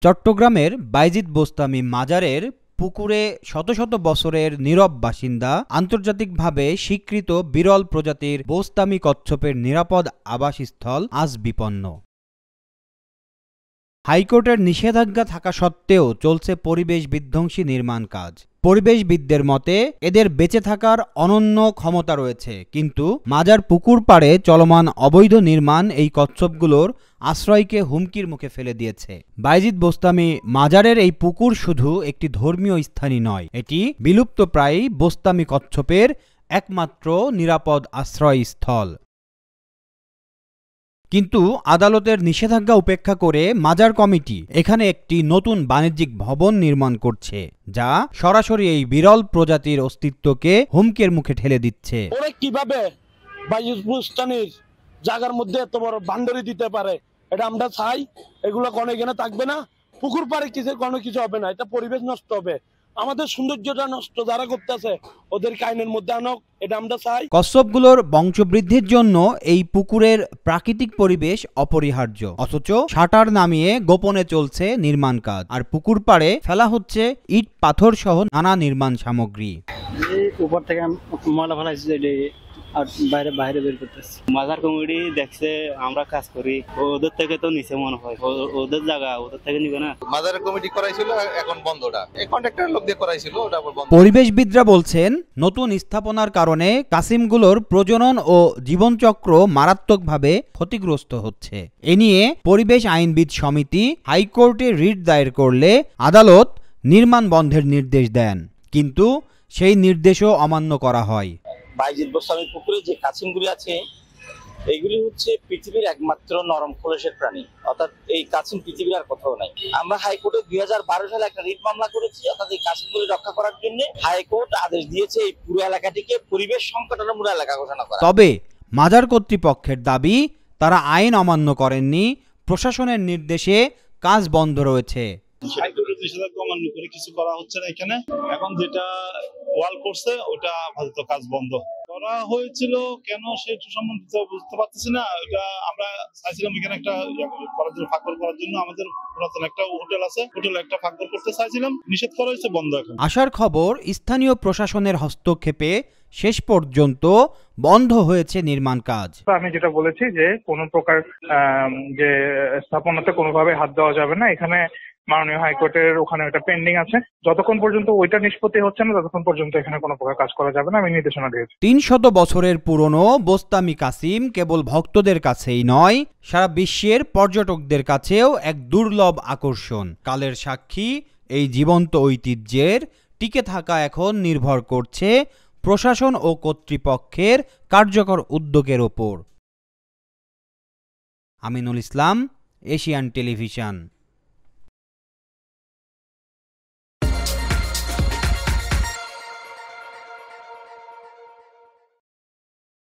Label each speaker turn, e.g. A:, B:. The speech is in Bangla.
A: চট্টগ্রামের বায়েজিদ বোস্তামি মাজারের পুকুরে শত শত বছরের নীরব বাসিন্দা আন্তর্জাতিকভাবে স্বীকৃত বিরল প্রজাতির বোস্তামি কচ্ছপের নিরাপদ আবাসস্থল আজ বিপন্ন। হাইকোর্টের নিষেধাজ্ঞা থাকা সত্ত্বেও চলছে পরিবেশ বিধ্বংসী নির্মাণ কাজ। পরিবেশবিদদের মতে এদের বেঁচে থাকার অনন্য ক্ষমতা রয়েছে, কিন্তু মাজার পুকুর পাড়ে চলমান অবৈধ নির্মাণ এই কচ্ছপগুলোর আশ্রয়কে হুমকির মুখে ফেলে দিয়েছে। বায়েজিদ বোস্তামি মাজারের এই পুকুর শুধু একটি ধর্মীয় স্থানই নয়, এটি বিলুপ্তপ্রায় বোস্তামি কচ্ছপের একমাত্র নিরাপদ আশ্রয়স্থল। কিন্তু আদালতের নিষেধাজ্ঞা উপেক্ষা করে মাজার কমিটি এখানে একটি নতুন বাণিজ্যিক ভবন নির্মাণ করছে, যা সরাসরি এই বিরল প্রজাতির অস্তিত্বকে হুমকির মুখে ঠেলে দিচ্ছে।
B: ওরা কিভাবে বায়েজিদ বোস্তামির জায়গার মধ্যে এত বড় বান্ডারি দিতে পারে, এটা আমরা চাই। এগুলো কোনো এখানে থাকবে না, পুকুর পাড়ে কোনো কিছু হবে না, এটা পরিবেশ নষ্ট হবে, আমাদের সৌন্দর্যটা নষ্ট যারা করতেছে ওদের আইনের মধ্যে আনক, এটা আমরা চাই।
A: কচ্ছপগুলোর বংশবৃদ্ধির জন্য এই পুকুরের প্রাকৃতিক পরিবেশ অপরিহার্য, অথচ শাটার নামিয়ে গোপনে চলছে নির্মাণ কাজ, আর পুকুর পাড়ে ফেলা হচ্ছে ইট পাথর সহ নানা নির্মাণ সামগ্রী।
C: উপর থেকে ময়লা ফেলাইছে আর বাইরে বাইরে বের করতেছে। মাজার কমিটি দেখছে আমরা কাজ করি, ওদের থেকে তো নিচে মনে হয়, ওদের জায়গা ওদের থেকে নিবে না।
D: মাজার কমিটি করাইছিল, এখন বন্ধটা এই কন্ট্রাক্টর লোক দিয়ে করাইছিল, ওটা আবার বন্ধ।
A: পরিবেশবিদরা বলছেন নতুন স্থাপনার কারণে কাসিমগুলোর প্রজনন ও জীবনচক্র মারাত্মকভাবে ক্ষতিগ্রস্ত হচ্ছে। এ নিয়ে পরিবেশ আইনবিদ সমিতি হাইকোর্টে রিট দায়ের করলে আদালত নির্মাণ বন্ধের নির্দেশ দেন, কিন্তু সেই নির্দেশও অমান্য করা হয়।
E: বায়েজিদ বোস্তামি পুকুরে যে কাছিমগুলি আছে এইগুলি হচ্ছে পৃথিবীর একমাত্র নরম খোলসের প্রাণী, অর্থাৎ এই কাছিম পৃথিবীর আর কোথাও নাই। আমরা হাইকোর্টে 2012 সালে একটা রিট মামলা করেছি, অর্থাৎ এই কাছিমগুলি রক্ষা করার জন্য হাইকোর্ট আদেশ দিয়েছে এই পুরো এলাকাটিকে পরিবেশ সংকটাপন্ন এলাকা ঘোষণা করা।
A: তবে মাজার কর্তৃপক্ষের দাবি তারা আইন অমান্য করেননি, প্রশাসনের নির্দেশে কাজ বন্ধ রয়েছে।
F: নিষেধাজ্ঞা অমান্য করে কিছু করা হচ্ছে না এখানে। এখন যেটা ওয়াল করছে ওটা আপাতত কাজ বন্ধ করা হয়েছিল, কেন সেটা সম্বন্ধে বুঝতে পারতেছি না। এটা আমরা চাইছিলাম এখানে একটা করার জন্য, ফাঁকর করার জন্য আমাদের পুরাতন একটা হোটেল আছে, হোটেলে একটা ফাঁকর করতে চাইছিলাম, নিষেধ করা হয়েছে, বন্ধ এখন।
A: আসার খবর স্থানীয় প্রশাসনের হস্তক্ষেপে শেষ পর্যন্ত বন্ধ হয়েছে নির্মাণ কাজ।
G: আমি যেটা বলেছি যে কোনো প্রকার যে স্থাপনাতে কোনোভাবে হাত দেওয়া যাবে না, এখানে মাননীয় হাইকোর্টের ওখানে ওটা পেন্ডিং আছে, যতক্ষণ পর্যন্ত ওইটা নিষ্পত্তি হচ্ছে না ততক্ষণ পর্যন্ত এখানে কোনো প্রকার কাজ করা যাবে না, আমি নির্দেশনা দিয়েছি।
A: 300 বছরের পুরনো বোস্তামি কাসিম কেবল ভক্তদের কাছেই নয়, সারা বিশ্বের পর্যটকদের কাছেও এক দুর্লভ আকর্ষণ। কালের সাক্ষী এই জীবন্ত ঐতিহ্যের টিকে থাকা এখন নির্ভর করছে প্রশাসন ও কর্তৃপক্ষের কার্যকর উদ্যোগের ওপর। Aminul Islam, Asian television.